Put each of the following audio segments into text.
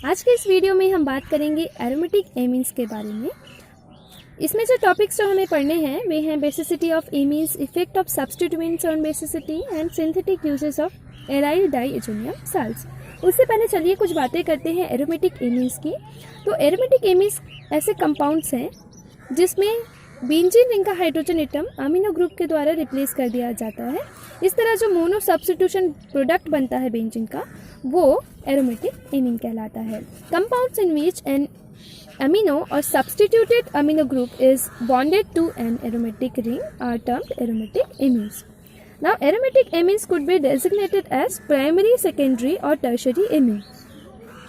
आज के इस वीडियो में हम बात करेंगे एरोमेटिक एमीन्स के बारे में। इसमें जो टॉपिक्स जो हमें पढ़ने हैं वे हैं basicity of amines, effect of substituents on basicity and synthetic uses of aryl diazonium salts. उससे पहले चलिए कुछ बातें करते हैं एरोमेटिक एमीन्स की। तो एरोमेटिक एमीन्स ऐसे कंपाउंड्स हैं जिसमें बेंजीन रिंग का हाइड्रोजन एटम अमीनो ग्रुप के द्वारा रिप्लेस कर दिया जाता है। इस तरह जो मोनो सब्स्टिट्यूशन प्रोडक्ट बनता है बेंजीन का वो एरोमेटिक एमीन कहलाता है। Compounds in which N amino or substituted amino group is bonded to an aromatic ring are termed aromatic amines. Now aromatic amines could be designated as primary, secondary or tertiary amine.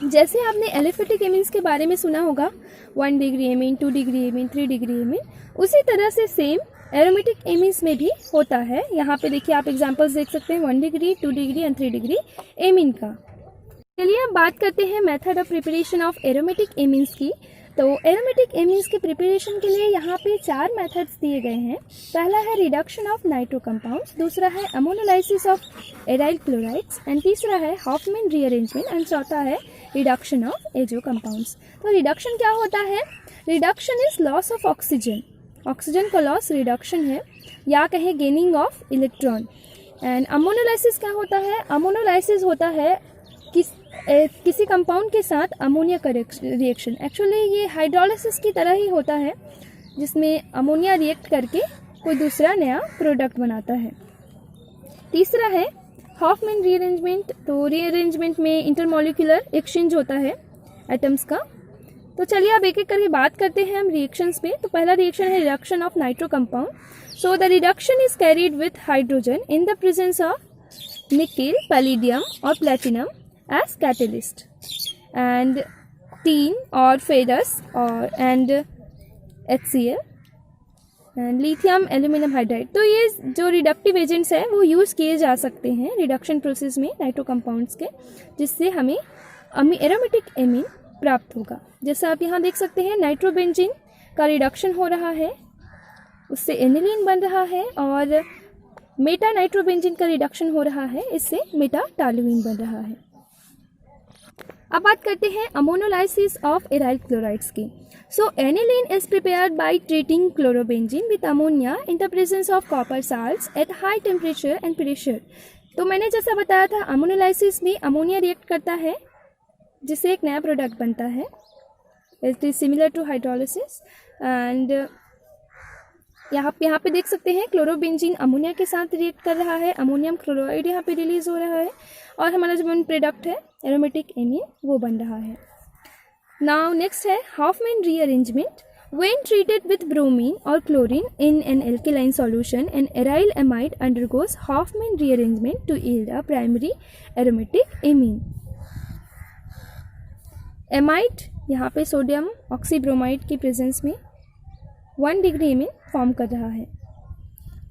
जैसे आपने aliphatic amines के बारे में सुना होगा 1 degree amine, 2 degree amine, 3 degree amine, उसी तरह से सेम एरोमेटिक एमीन्स में भी होता है। यहाँ पे देखिए आप एग्जांपल्स देख सकते हैं 1 degree, 2 degree and 3 degree amine का। चलिए अब बात करते हैं method of preparation of aromatic amines की। तो एरोमेटिक एमीन्स के प्रिपरेशन के लिए यहाँ पे 4 मेथड्स दिए गए हैं। पहला है रिडक्शन ऑफ नाइट्रो कंपाउंड्स, दूसरा है ammonolysis of aryl chlorides and तीसरा है हॉफमैन रीअरेंजमेंट एंड चौथा है रिडक्शन ऑफ एजो कंपाउंड्स। तो रिडक्शन क्या होता है? Reduction is loss of oxygen, oxygen का लॉस रिडक्शन है, या कहें gaining of electron. And ammonolysis क्या होता है? अमोनोलाइसिस होता है किसी कंपाउंड के साथ अमोनिया का रिएक्शन। एक्चुअली ये हाइड्रोलिसिस की तरह ही होता है जिसमें अमोनिया रिएक्ट करके कोई दूसरा नया प्रोडक्ट बनाता है। तीसरा है हॉफमैन रीअरेंजमेंट। तो रीअरेंजमेंट में इंटरमॉलिक्यूलर एक्सचेंज होता है एटम्स का। तो चलिए अब एक एक करके बात करते हैं हम रिएक्शंस पे। तो पहला रिएक्शन है reduction of nitro compound. So the reduction is carried with hydrogen in the presence of nickel, palladium और platinum as catalyst and tin or ferrous and HCl and lithium aluminum hydride। तो ये जो reductive agents हैं वो use किए जा सकते हैं रिडक्शन प्रोसेस में नाइट्रो कंपाउंड्स के, जिससे हमें एरोमेटिक एमीन प्राप्त होगा। जैसा आप यहाँ देख सकते हैं नाइट्रोबेंजीन का रिडक्शन हो रहा है, उससे एनिलीन बन रहा है, और मेटा नाइट्रोबेंजीन का रिडक्शन हो रहा है, इससे मेटा टॉलुईन बन रहा है। अब बात करते हैं अमोनोलाइसिस ऑफ एराइल क्लोराइड्स की। So aniline is prepared by treating chlorobenzene with ammonia in the presence of copper salts at high temperature and pressure. तो मैंने जैसा बताया था अमोनोलाइसिस में अमोनिया रिएक्ट करता है जिससे एक नया प्रोडक्ट बनता है। It is similar to hydrolysis. And यहाँ पे देख सकते हैं क्लोरोबेंजीन अमोनिया के साथ रिएक्ट कर रहा है, अमोनियम क्लोराइड यहाँ पे रिलीज हो रहा है और हमारा जो मेन प्रोडक्ट है एरोमेटिक एमीन वो बन रहा है। नाउ नेक्स्ट है Hofmann rearrangement. When treated with bromine और chlorine in an alkaline solution an aryl amide undergoes Hofmann rearrangement to yield a primary aromatic amine. Amide यहाँ पे सोडियम ऑक्सीब्रोमाइड की प्रेजेंस में 1 डिग्री एमीन फॉर्म कर रहा है।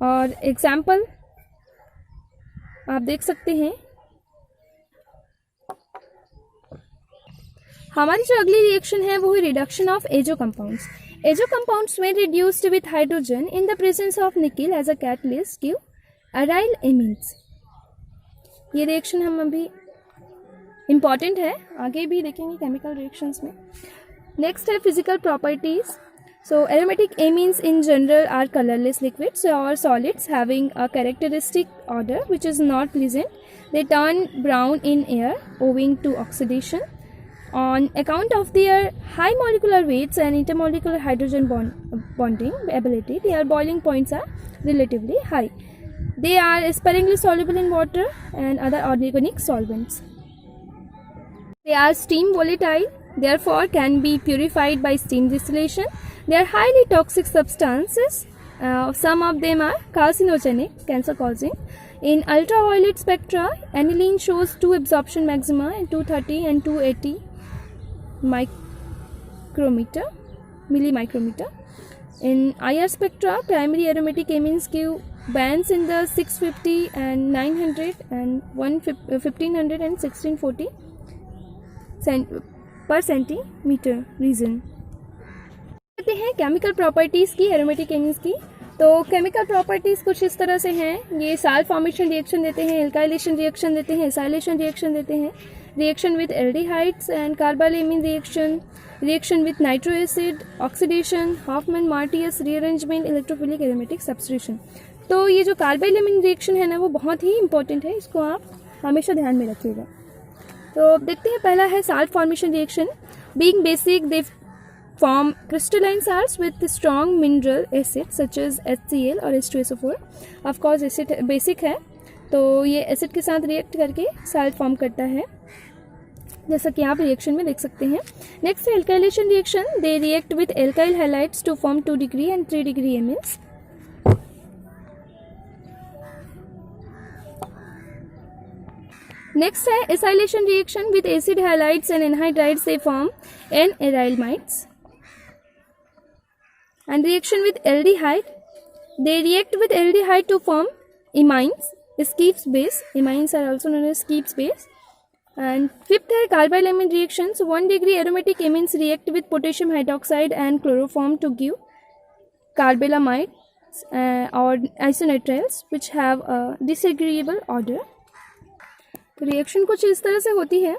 और एग्जाम्पल आप देख सकते हैं। हमारी जो अगली रिएक्शन है वो है reduction of azo compounds. Azo compounds में reduced with hydrogen in the presence of nickel as a catalyst give aryl amines. ये रिएक्शन हम अभी इम्पॉर्टेंट है, आगे भी देखेंगे केमिकल रिएक्शंस में। नेक्स्ट है physical properties. So aromatic amines in general are colorless liquids or solids having a characteristic odor which is not pleasant. They turn brown in air owing to oxidation. On account of their high molecular weights and intermolecular hydrogen bonding ability, their boiling points are relatively high. They are sparingly soluble in water and other organic solvents. They are steam volatile, therefore can be purified by steam distillation. They are highly toxic substances. Some of them are carcinogenic, cancer causing. In ultraviolet spectra, aniline shows 2 absorption maxima and 230 and 280 millimicrometer. In IR spectra, primary aromatic amines give bands in the 650 and 900 and 1500 and 1640 per centimeter region। कहते हैं chemical properties की aromatic amines की। तो chemical properties कुछ इस तरह से हैं, ये साल्ट फॉर्मेशन रिएक्शन देते हैं, एल्काइलेशन रिएक्शन देते हैं, एसाइलेशन रिएक्शन देते हैं, reaction with aldehydes and carbylamine reaction with nitro acid, oxidation, Hofmann Martius rearrangement, electrophilic aromatic substitution. तो ये जो कार्बालेमिन रिएक्शन है ना, वो बहुत ही इंपॉर्टेंट है, इसको आप हमेशा ध्यान में रखिएगा। तो देखते हैं, पहला है salt formation reaction. Being basic they form crystalline salts with strong mineral acids such as HCl और H2SO4। of course acid basic है, तो ये एसिड के साथ रिएक्ट करके साल्ट फॉर्म करता है, जैसा कि आप रिएक्शन में देख सकते हैं। नेक्स्ट है alkylation reaction. They react with alkyl halides to form 2 degree and 3 degree amines. Next है acylation reaction with acid halides and anhydrides they form N-aryl-mides। And reaction with aldehyde, they react with aldehyde to form imines, Skeps base. Imines are also known as Skeps base. And fifth है carbylamine reactions. 1 degree aromatic amines react with potassium hydroxide and chloroform to give carbylamides or isonitriles which have a disagreeable odor. Reaction कुछ इस तरह से होती है।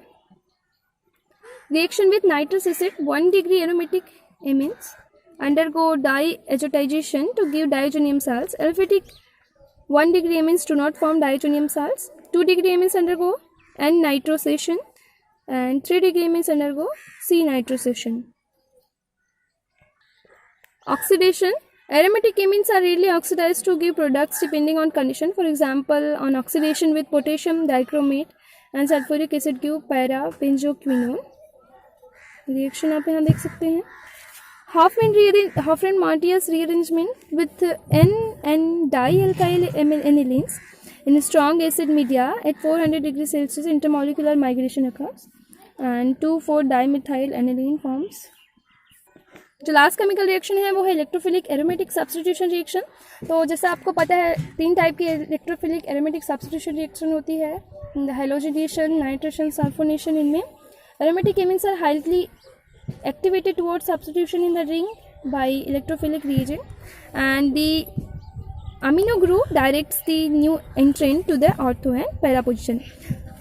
Reaction with nitrous acid, 1 degree aromatic amines undergo diazotization to give diazonium salts. Aliphatic 1 degree amines do not form diazonium salts. 2 degree amines undergo N-nitrosation and 3 degree amines undergo C-nitrosation. Oxidation. Aromatic amines are rarely oxidized to give products depending on condition. For example, on oxidation with potassium dichromate and sulfuric acid give para-benzoquinone. Reaction आप यहाँ देख सकते हैं। Hoffmann-Martius rearrangement with N and dialkyl anilines in strong acid media at 400 degrees Celsius intermolecular migration occurs and 2,4-dimethyl aniline forms. जो last chemical reaction है वो है electrophilic aromatic substitution reaction. तो जैसे आपको पता है 3 टाइप की इलेक्ट्रोफिलिक एरोमेटिक सब्स्टिट्यूशन रिएक्शन होती है, हाइलोजिनेशन, नाइट्रेशन, सल्फोनेशन। इनमें aromatic amines are highly activated towards substitution in the ring by electrophilic reagent and the amino group directs the new entrant to the ortho and para position।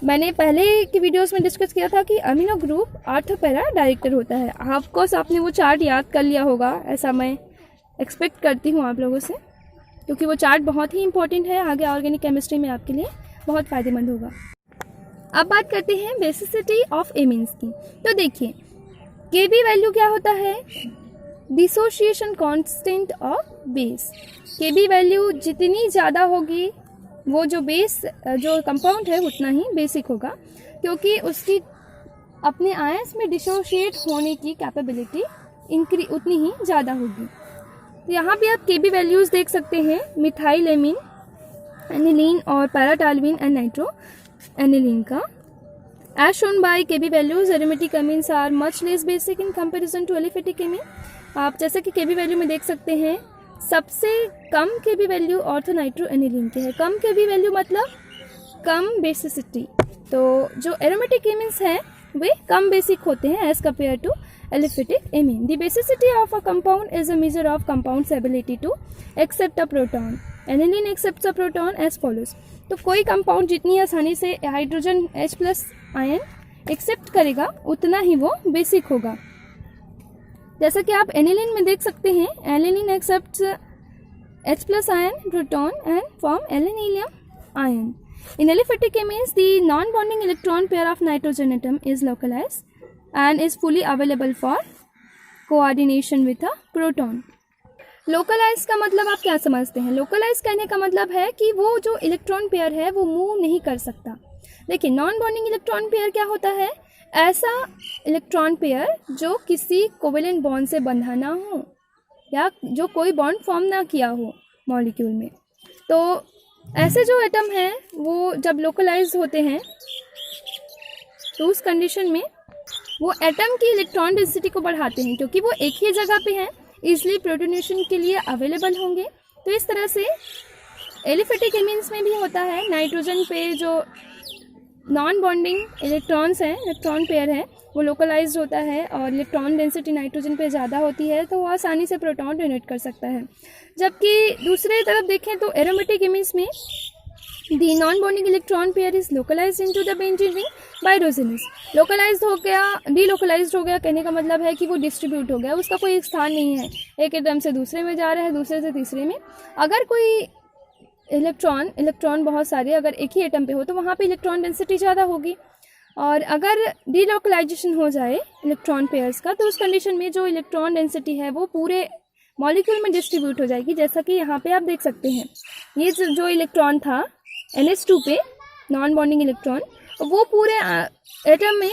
मैंने पहले की videos में discuss किया था कि amino group ortho para director होता है। Of course आपने वो चार्ट याद कर लिया होगा, ऐसा मैं एक्सपेक्ट करती हूँ आप लोगों से, क्योंकि वो चार्ट बहुत ही इंपॉर्टेंट है, आगे ऑर्गेनिक केमिस्ट्री में आपके लिए बहुत फ़ायदेमंद होगा। अब बात करते हैं बेसिसिटी ऑफ एमीन्स की। तो देखिए Kb वैल्यू क्या होता है? Dissociation constant of base. Kb value जितनी ज़्यादा होगी वो जो बेस जो कंपाउंड है उतना ही बेसिक होगा, क्योंकि उसकी अपने आयंस में डिसोशिएट होने की कैपेबिलिटी उतनी ही ज़्यादा होगी। तो यहाँ पे आप Kb वैल्यूज़ देख सकते हैं, मिथाइल एमीन, एनिलीन और पैराटोल्यूइन एंड नाइट्रो एनिलीन का। As shown by Kb values, aromatic amines are much less basic in comparison to aliphatic amine। आप जैसे कि Kb वैल्यू में देख सकते हैं, सबसे कम Kb वैल्यू ऑर्थोनाइट्रो एनिलीन के है। कम Kb वैल्यू मतलब कम बेसिसिटी। तो जो एरोमेटिक एमिन्स हैं वे कम बेसिक होते हैं as compare to aliphatic amine। The basicity of a compound is a measure of compound's ability to accept a proton। Aniline accepts a proton as follows। तो कोई compound जितनी आसानी से हाइड्रोजन H+ आयन एक्सेप्ट करेगा उतना ही वो basic होगा। जैसा कि आप एनिलीन में देख सकते हैं, aniline accepts H+ ion proton and form anilinium ion. In aliphatic amines the non bonding electron pair of nitrogen atom is localized and is fully available for coordination with a proton. Localize का मतलब आप क्या समझते हैं? Localise कहने का मतलब है कि वो जो इलेक्ट्रॉन पेयर है वो मूव नहीं कर सकता। देखिए, नॉन बॉन्डिंग इलेक्ट्रॉन पेयर क्या होता है? ऐसा इलेक्ट्रॉन पेयर जो किसी कोवेलेंट बॉन्ड से बंधा ना हो या जो कोई बॉन्ड फॉर्म ना किया हो मॉलिक्यूल में। तो ऐसे जो एटम हैं वो जब लोकलाइज होते हैं तो उस कंडीशन में वो एटम की इलेक्ट्रॉन डेंसिटी को बढ़ाते हैं, क्योंकि वो एक ही जगह पे हैं, इसलिए प्रोटोनेशन के लिए अवेलेबल होंगे। तो इस तरह से एलिफेटिक एमीन्स में भी होता है, नाइट्रोजन पे जो नॉन बॉन्डिंग इलेक्ट्रॉन्स हैं, इलेक्ट्रॉन पेयर है, वो लोकलाइज्ड होता है और इलेक्ट्रॉन डेंसिटी नाइट्रोजन पे ज़्यादा होती है तो वो आसानी से प्रोटॉन डोनेट कर सकता है। जबकि दूसरे तरफ देखें तो एरोमेटिक इमेज में the non-bonding electron pair is localized into the benzene ring by resonance। localized हो गया, delocalized हो गया, कहने का मतलब है कि वो डिस्ट्रीब्यूट हो गया, उसका कोई एक स्थान नहीं है, एक एटम से दूसरे में जा रहा है, दूसरे से तीसरे में। अगर कोई इलेक्ट्रॉन बहुत सारे अगर एक ही एटम पे हो तो वहाँ पे इलेक्ट्रॉन डेंसिटी ज़्यादा होगी, और अगर डीलोकलाइजेशन हो जाए इलेक्ट्रॉन पेयर्स का तो उस कंडीशन में जो इलेक्ट्रॉन डेंसिटी है वो पूरे मॉलिक्यूल में डिस्ट्रीब्यूट हो जाएगी। जैसा कि यहाँ पे आप देख सकते हैं, ये जो इलेक्ट्रॉन था NH2 पे नॉन बॉन्डिंग इलेक्ट्रॉन, वो पूरे एटम में,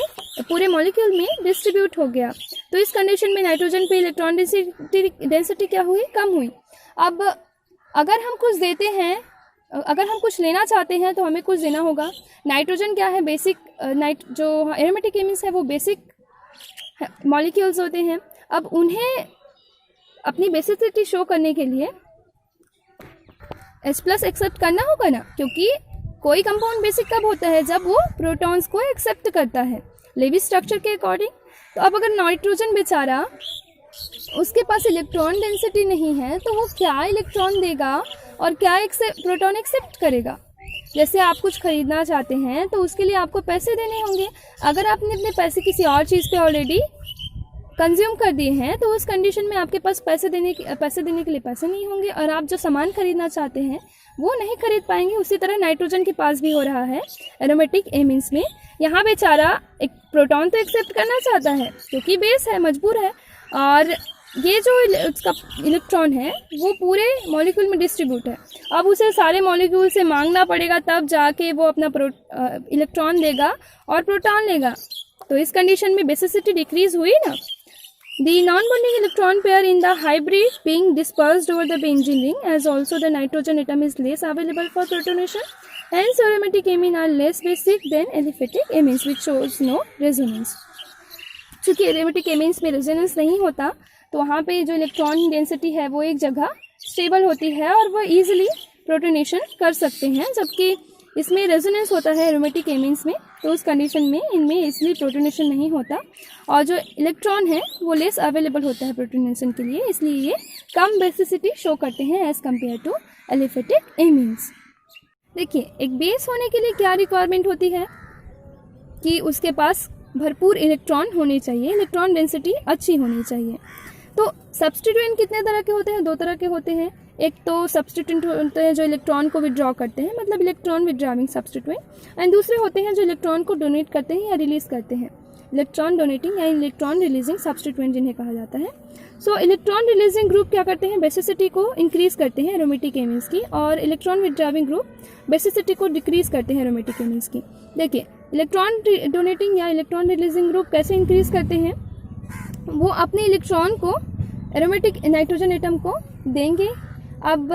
पूरे मॉलिक्यूल में डिस्ट्रीब्यूट हो गया। तो इस कंडीशन में नाइट्रोजन पे इलेक्ट्रॉन डेंसिटी क्या हुई? कम हुई। अब अगर हम कुछ देते हैं, अगर हम कुछ लेना चाहते हैं तो हमें कुछ देना होगा। नाइट्रोजन क्या है? बेसिक जो एरोमेटिक एमिन्स है वो बेसिक मॉलिक्यूल्स होते हैं। अब उन्हें अपनी बेसिसिटी शो करने के लिए H+ एक्सेप्ट करना होगा ना, क्योंकि कोई कंपाउंड बेसिक कब होता है? जब वो प्रोटॉन्स को एक्सेप्ट करता है लेवी स्ट्रक्चर के अकॉर्डिंग। तो अब अगर नाइट्रोजन बेचारा, उसके पास इलेक्ट्रॉन डेंसिटी नहीं है तो वो क्या इलेक्ट्रॉन देगा और क्या प्रोटॉन एक्सेप्ट करेगा? जैसे आप कुछ खरीदना चाहते हैं तो उसके लिए आपको पैसे देने होंगे। अगर आपने अपने पैसे किसी और चीज़ पे ऑलरेडी कंज्यूम कर दिए हैं तो उस कंडीशन में आपके पास पैसे देने के लिए पैसे नहीं होंगे और आप जो सामान खरीदना चाहते हैं वो नहीं खरीद पाएंगे। उसी तरह नाइट्रोजन के पास भी हो रहा है एरोमेटिक एमिन्स में। यहाँ बेचारा एक प्रोटॉन तो एक्सेप्ट करना चाहता है क्योंकि बेस है, मजबूर है, और ये जो उसका इलेक्ट्रॉन है वो पूरे मॉलिक्यूल में डिस्ट्रीब्यूट है। अब उसे सारे मॉलिक्यूल से मांगना पड़ेगा, तब जाके वो अपना इलेक्ट्रॉन देगा और प्रोटॉन लेगा। तो इस कंडीशन में बेसिसिटी डिक्रीज हुई ना। The non-bonding electron pair in the hybrid being dispersed over the benzene ring, as also the nitrogen atom is less available for protonation. Hence, aromatic amines are less basic than aliphatic amines, which shows no resonance. चूँकि aromatic amines में resonance नहीं होता तो वहाँ पे जो electron density है वो एक जगह स्टेबल होती है और वो ईजिली प्रोटोनेशन कर सकते हैं, जबकि इसमें रेजोनेंस होता है एरोमेटिक एमिन्स में। तो उस कंडीशन में इनमें इसलिए प्रोटोनेशन नहीं होता और जो इलेक्ट्रॉन है वो लेस अवेलेबल होता है प्रोटोनेशन के लिए, इसलिए ये कम बेसिसिटी शो करते हैं as compare to aliphatic amines. देखिए, एक बेस होने के लिए क्या रिक्वायरमेंट होती है कि उसके पास भरपूर इलेक्ट्रॉन होने चाहिए, इलेक्ट्रॉन डेंसिटी अच्छी होनी चाहिए। तो सब्स्टिट्यूएंट कितने तरह के होते हैं? 2 तरह के होते हैं। एक तो सब्स्टिट्यूएंट होते हैं जो इलेक्ट्रॉन को विड्रॉ करते हैं, मतलब इलेक्ट्रॉन विड्रॉविंग सब्स्टिट्यूएंट, एंड दूसरे होते हैं जो इलेक्ट्रॉन को डोनेट करते हैं या रिलीज करते हैं, इलेक्ट्रॉन डोनेटिंग या इलेक्ट्रॉन रिलीजिंग सब्स्टिट्यूएंट जिन्हें कहा जाता है। सो इलेक्ट्रॉन रिलीजिंग ग्रुप क्या करते हैं? बेसिसिटी को इंक्रीज करते हैं एरोमेटिक एमिन्स की, और इलेक्ट्रॉन विड्रॉविंग ग्रुप बेसिसिटी को डिक्रीज करते हैं एरोमेटिक एमिन्स की। देखिए, इलेक्ट्रॉन डोनेटिंग या इलेक्ट्रॉन रिलीजिंग ग्रुप कैसे इंक्रीज करते हैं? वो अपने इलेक्ट्रॉन को एरोमेटिक नाइट्रोजन एटम को देंगे। अब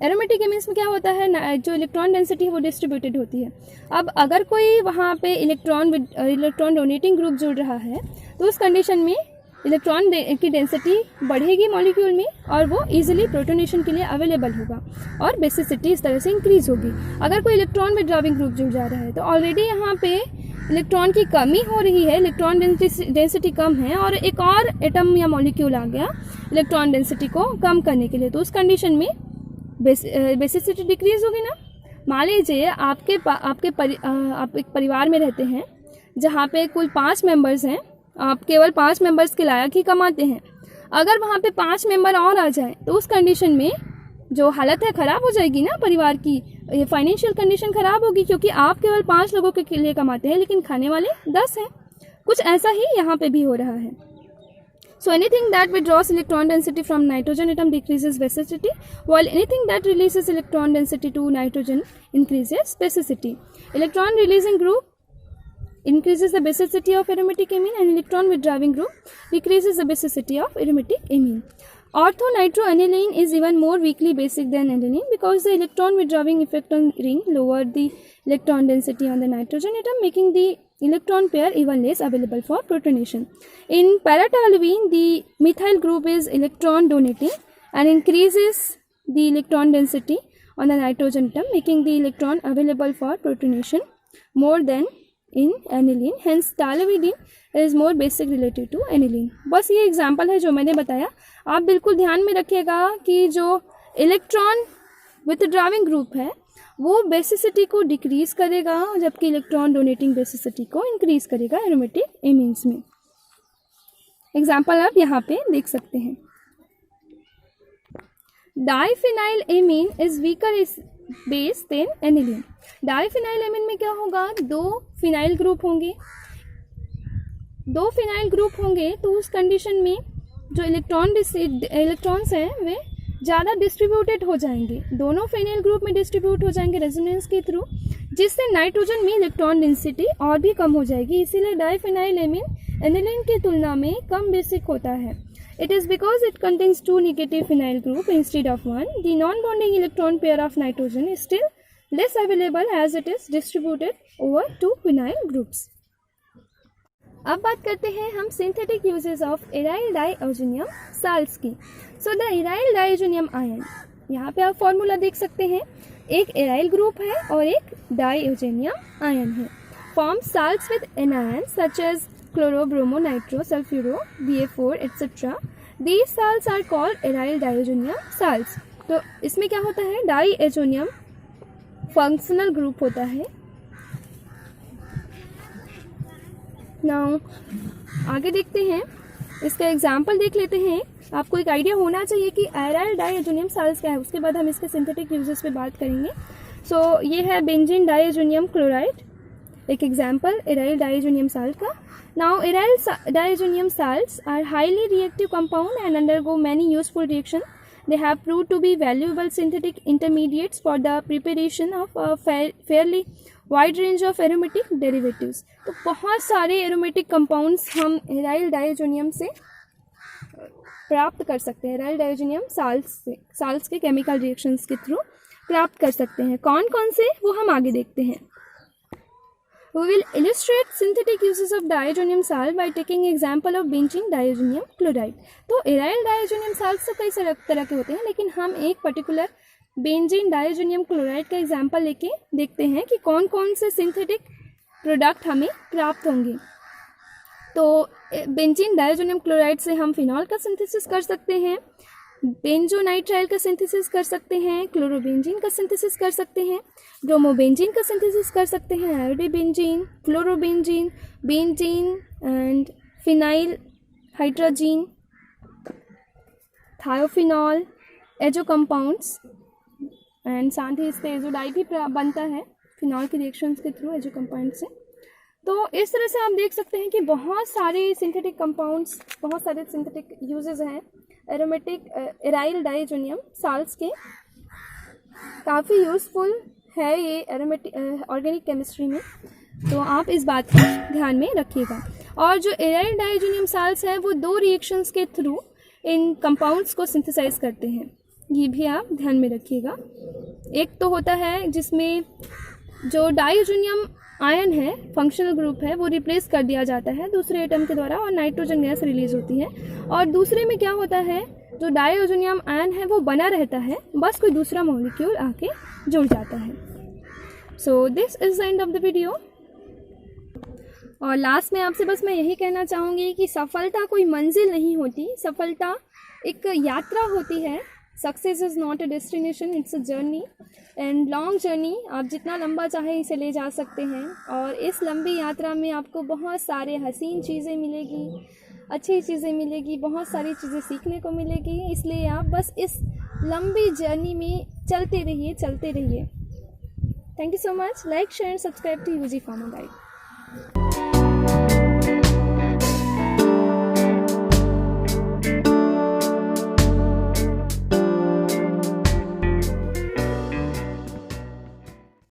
एरोमेटिक एमिन्स में क्या होता है? जो इलेक्ट्रॉन डेंसिटी है वो डिस्ट्रीब्यूटेड होती है। अब अगर कोई वहाँ पे इलेक्ट्रॉन डोनेटिंग ग्रुप जुड़ रहा है तो उस कंडीशन में इलेक्ट्रॉन की डेंसिटी बढ़ेगी मॉलिक्यूल में और वो इजीली प्रोटोनेशन के लिए अवेलेबल होगा और बेसिसिटी इस तरह से इंक्रीज होगी। अगर कोई इलेक्ट्रॉन विड्रॉविंग ग्रुप जुड़ जा रहा है तो ऑलरेडी यहाँ पे इलेक्ट्रॉन की कमी हो रही है, इलेक्ट्रॉन डेंसिटी कम है, और एक और एटम या मॉलिक्यूल आ गया इलेक्ट्रॉन डेंसिटी को कम करने के लिए, तो उस कंडीशन में बेसिसिटी डिक्रीज होगी ना। मान लीजिए आप एक परिवार में रहते हैं जहाँ पे कुल 5 मेंबर्स हैं, आप केवल 5 मेंबर्स के लायक ही कमाते हैं। अगर वहाँ पे 5 मेंबर और आ जाए तो उस कंडीशन में जो हालत है ख़राब हो जाएगी ना, परिवार की ये फाइनेंशियल कंडीशन ख़राब होगी, क्योंकि आप केवल 5 लोगों के लिए कमाते हैं लेकिन खाने वाले 10 हैं। कुछ ऐसा ही यहाँ पे भी हो रहा है। So anything that withdraws electron density from nitrogen atom decreases basicity, while anything that releases electron density to nitrogen increases basicity. Electron releasing group increases the basicity of aromatic amine and electron withdrawing group decreases the basicity of aromatic amine. Orthonitroaniline is even more weakly basic than aniline because the electron withdrawing effect on ring lowered the electron density on the nitrogen atom, making the electron pair even less available for protonation. In para-toluene, the methyl group is electron donating and increases the electron density on the nitrogen atom, making the electron available for protonation more than in aniline. Hence, toluidine is more basic related to aniline. बस ये example है जो मैंने बताया। आप बिल्कुल ध्यान में रखिएगा कि जो इलेक्ट्रॉन विथड्राविंग ग्रुप है वो बेसिसिटी को डिक्रीज करेगा, जबकि इलेक्ट्रॉन डोनेटिंग बेसिसिटी को इंक्रीज करेगा एरोमेटिक एमीन्स में। एग्जाम्पल आप यहाँ पे देख सकते हैं। Diphenyl amine is weaker base than aniline. Diphenyl amine में क्या होगा, दो फिनाइल ग्रुप होंगे तो उस कंडीशन में जो इलेक्ट्रॉन्स हैं वे ज़्यादा डिस्ट्रीब्यूटेड हो जाएंगे, दोनों फिनाइल ग्रुप में डिस्ट्रीब्यूट हो जाएंगे रेजोनेंस के थ्रू, जिससे नाइट्रोजन में इलेक्ट्रॉन डेंसिटी और भी कम हो जाएगी। इसीलिए डाइफिनाइल एमीन एनिलीन की तुलना में कम बेसिक होता है। It is because it contains two negative phenyl group instead of one. The non-bonding electron pair of nitrogen is still less available as it is distributed over two phenyl groups. अब बात करते हैं हम synthetic uses of aryl diazonium salts की। So the aryl diazonium ion, यहाँ पे आप formula देख सकते हैं, एक एराइल ग्रुप है और एक डाइओजेनियम आयन है। Form salts with anions such as chloro, bromo, nitro, sulfuro, BA4, etc. These salts are called aryl diazonium salts. तो इसमें क्या होता है, डाइएजोनियम फंक्शनल ग्रुप होता है। नाउ आगे देखते हैं, इसका एग्जाम्पल देख लेते हैं। आपको एक आइडिया होना चाहिए कि एराइल डाइएजोनियम साल्ट्स क्या है, उसके बाद हम इसके सिंथेटिक यूजेस पे बात करेंगे। सो ये है बेंजीन डाइएजोनियम क्लोराइड, एक एग्जाम्पल एराइल डाइएजोनियम साल्ट का। Now aryl diazonium salts are highly reactive compound and undergo many useful reactions. They have proved to be valuable synthetic intermediates for the preparation of a fairly wide range of aromatic derivatives. तो बहुत सारे aromatic compounds हम aryl diazonium से प्राप्त कर सकते हैं, aryl diazonium salts के chemical reactions के थ्रू प्राप्त कर सकते हैं। कौन कौन से वो हम आगे देखते हैं। We will illustrate synthetic uses of diazonium salt by taking example of benzene diazonium chloride. तो aryl diazonium salts तो कई तरह के होते हैं, लेकिन हम एक पर्टिकुलर बेंजीन डाइजोनियम क्लोराइड का एग्जाम्पल लेके देखते हैं कि कौन कौन से सिंथेटिक प्रोडक्ट हमें प्राप्त होंगे। तो बेंजीन डाइजोनियम क्लोराइड से हम फिनॉल का सिंथेसिस कर सकते हैं, बेंजोनाइट्राइल का सिंथेसिस कर सकते हैं, क्लोरोबेंजीन का सिंथेसिस कर सकते हैं, ब्रोमोबेंजीन का सिंथेसिस कर सकते हैं, iodobenzene, fluorobenzene, benzene and phenyl hydrazine, thiophenol, azo compounds and साथ ही इससे एजोडाई भी बनता है फिनॉल के रिएक्शंस के थ्रू एजो कंपाउंड से। तो इस तरह से आप देख सकते हैं कि बहुत सारे सिंथेटिक कंपाउंड्स, बहुत सारे सिंथेटिक यूजेस हैं एरोमेटिक एराइल डाइजोनियम साल्ट्स के। काफ़ी यूज़फुल है ये एरोमेटिक ऑर्गेनिक केमिस्ट्री में, तो आप इस बात को ध्यान में रखिएगा। और जो एराइल डाइजोनियम साल्ट्स हैं वो दो रिएक्शंस के थ्रू इन कंपाउंड्स को सिंथेसाइज करते हैं, ये भी आप ध्यान में रखिएगा। एक तो होता है जिसमें जो डाइजोनियम आयन है, फंक्शनल ग्रुप है, वो रिप्लेस कर दिया जाता है दूसरे एटम के द्वारा और नाइट्रोजन गैस रिलीज होती है। और दूसरे में क्या होता है, जो डाइओजोनियम आयन है वो बना रहता है, बस कोई दूसरा मॉलिक्यूल आके जुड़ जाता है। So this is the end of the video. और लास्ट में आपसे बस मैं यही कहना चाहूँगी कि सफलता कोई मंजिल नहीं होती, सफलता एक यात्रा होती है। Success is not a destination, it's a journey and long journey. आप जितना लंबा चाहे इसे ले जा सकते हैं और इस लंबी यात्रा में आपको बहुत सारे हसीन चीज़ें मिलेगी, अच्छी चीज़ें मिलेगी, बहुत सारी चीज़ें सीखने को मिलेगी। इसलिए आप बस इस लंबी जर्नी में चलते रहिए। Thank you so much. Like, share, subscribe to UG pharma guide.